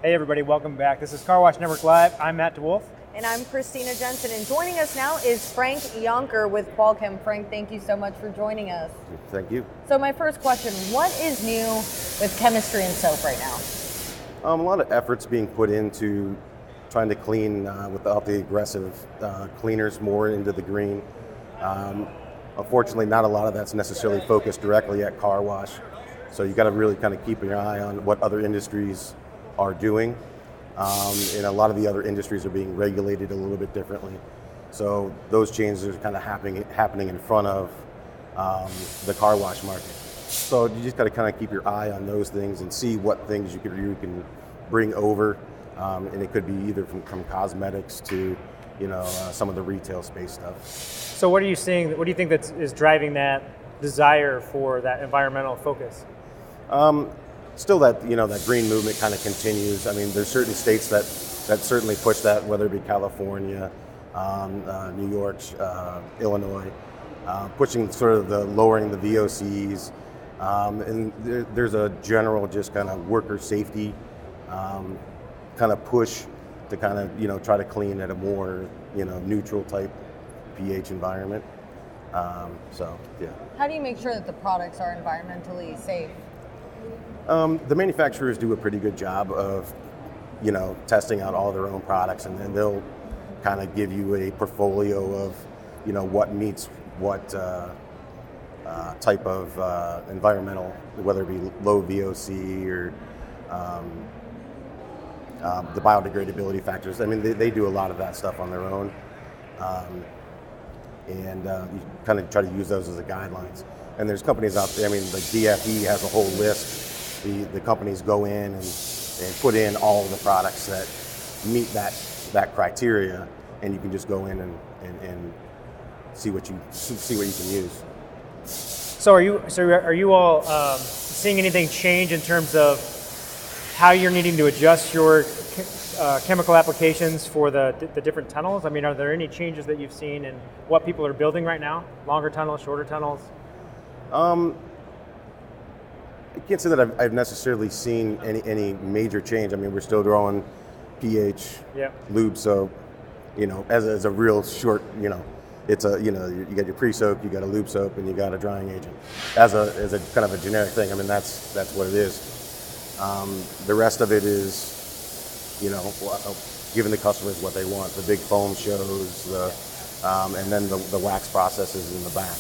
Hey everybody, welcome back. This is Carwash Network Live. I'm Matt DeWolf. And I'm Christina Jensen, and joining us now is Frank Yonker with Qual Chem. Frank, thank you so much for joining us. Thank you. So my first question, what is new with chemistry and soap right now? A lot of efforts being put into trying to clean without the aggressive cleaners more into the green. Unfortunately, not a lot of that's necessarily focused directly at car wash. So you got to really kind of keep your eye on what other industries are doing. And a lot of the other industries are being regulated a little bit differently. So those changes are kind of happening in front of the car wash market. So you just got to kind of keep your eye on those things and see what things you can bring over. And it could be either from cosmetics to some of the retail space stuff. So what are you seeing? What do you think that is driving that desire for that environmental focus? Still that that green movement kind of continues. I mean, there's certain states that certainly push that, whether it be California, New York, Illinois, pushing sort of the lowering the VOCs, and there's a general just kind of worker safety kind of push to kind of try to clean at a more neutral type pH environment. So yeah. How do you make sure that the products are environmentally safe? The manufacturers do a pretty good job of, testing out all their own products, and then they'll kind of give you a portfolio of, what meets what type of environmental, whether it be low VOC or the biodegradability factors. I mean, they do a lot of that stuff on their own, and you kind of try to use those as the guidelines. And there's companies out there. I mean, like DFE has a whole list. The companies go in and put in all the products that meet that criteria, and you can just go in and see what you can use. So are you all seeing anything change in terms of how you're needing to adjust your chemical applications for the different tunnels? I mean, are there any changes that you've seen in what people are building right now? Longer tunnels, shorter tunnels? I can't say that I've necessarily seen any major change. I mean, we're still drawing pH, lube soap, as a real short, it's a, you got your pre-soak, you got a lube soap, and you got a drying agent as a kind of a generic thing. I mean, that's what it is. The rest of it is, giving the customers what they want. The big foam shows, and then the wax process is in the back.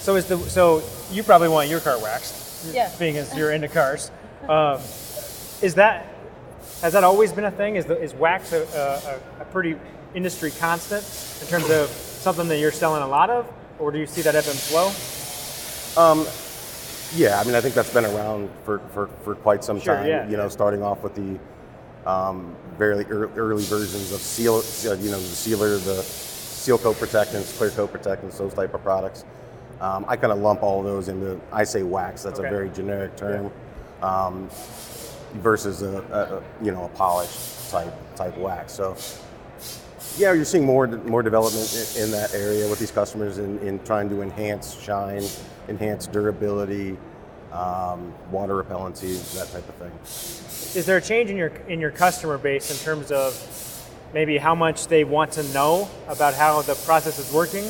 So you probably want your car waxed, being as you're into cars. Has that always been a thing? Is wax a pretty industry constant in terms of something that you're selling a lot of, or do you see that ebb and flow? Yeah, I mean, I think that's been around for quite some time. Yeah. Starting off with the very early versions of the sealer, the seal coat protectants, clear coat protectants, those type of products. I kind of lump all of those into, I say wax, that's a very generic term, versus a polished type wax. So yeah, you're seeing more development in that area with these customers in trying to enhance shine, enhance durability, water repellency, that type of thing. Is there a change in your customer base in terms of maybe how much they want to know about how the process is working,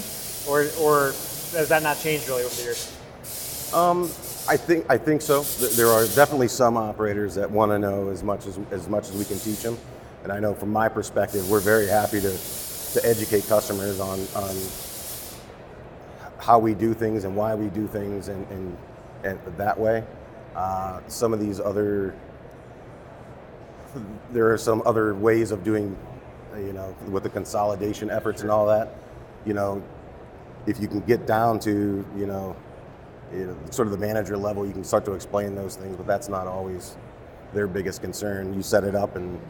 or has that not changed really over the years? I think so. There are definitely some operators that want to know as much as we can teach them, and I know from my perspective, we're very happy to educate customers on how we do things and why we do things, and that way. Some of these there are some other ways of doing, with the consolidation efforts and all that, if you can get down to, sort of the manager level, you can start to explain those things, but that's not always their biggest concern. You set it up and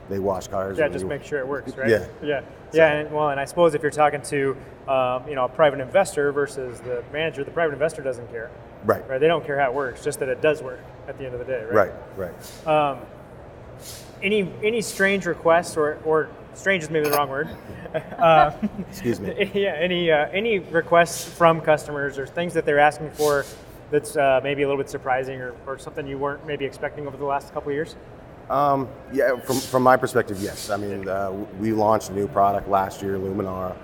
they wash cars. Yeah, just make sure it works, right? Yeah. And I suppose if you're talking to, a private investor versus the manager, the private investor doesn't care. Right. They don't care how it works, just that it does work at the end of the day, right? Right. Any strange requests, or strange is maybe the wrong word. Excuse me. Yeah. Any requests from customers or things that they're asking for that's maybe a little bit surprising, or something you weren't maybe expecting over the last couple of years? Yeah, from my perspective, yes. I mean, we launched a new product last year, Luminar,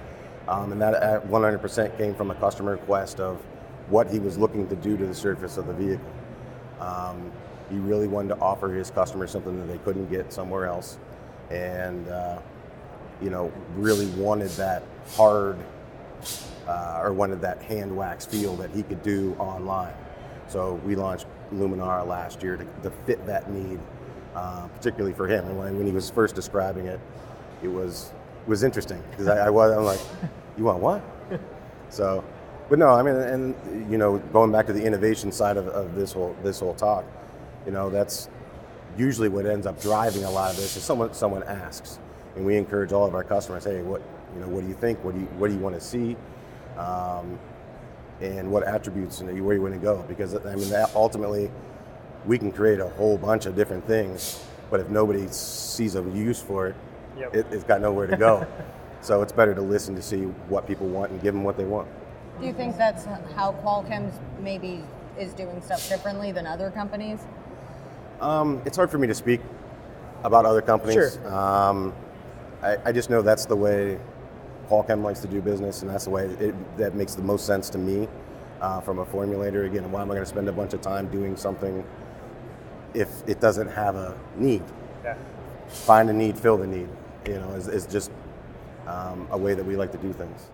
and that at 100% came from a customer request of what he was looking to do to the surface of the vehicle. He really wanted to offer his customers something that they couldn't get somewhere else, and really wanted that hard or wanted that hand wax feel that he could do online. So we launched Luminar last year to fit that need, particularly for him. And when he was first describing it, it was interesting because I'm like, you want what? So, but no, I mean, and going back to the innovation side of this whole talk, that's usually what ends up driving a lot of this is someone asks, and we encourage all of our customers, hey, what do you think? What do you want to see? And what attributes and where you want to go? Because I mean, that ultimately, we can create a whole bunch of different things, but if nobody sees a use for it, Yep. it's got nowhere to go. So it's better to listen to see what people want and give them what they want. Do you think that's how Qual Chem maybe is doing stuff differently than other companies? It's hard for me to speak about other companies. Sure. I just know that's the way Qual Chem likes to do business, and that's the way that makes the most sense to me from a formulator. Again, why am I going to spend a bunch of time doing something if it doesn't have a need? Yeah. Find a need, fill the need. Is just a way that we like to do things.